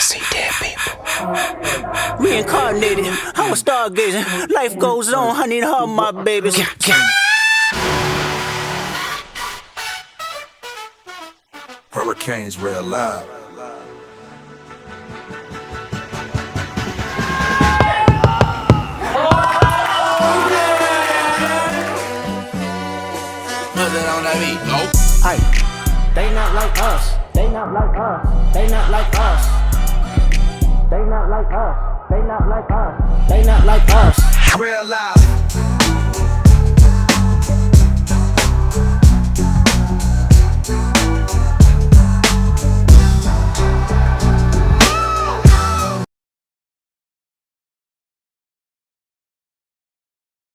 see dead people. Reincarnated, I was stargazing. Life goes on, I need all my babies. Hurricanes ReAlive. Hey, they not like us. They not like us. They not like us. They not like us. They not like us. They not like us. ReAlive.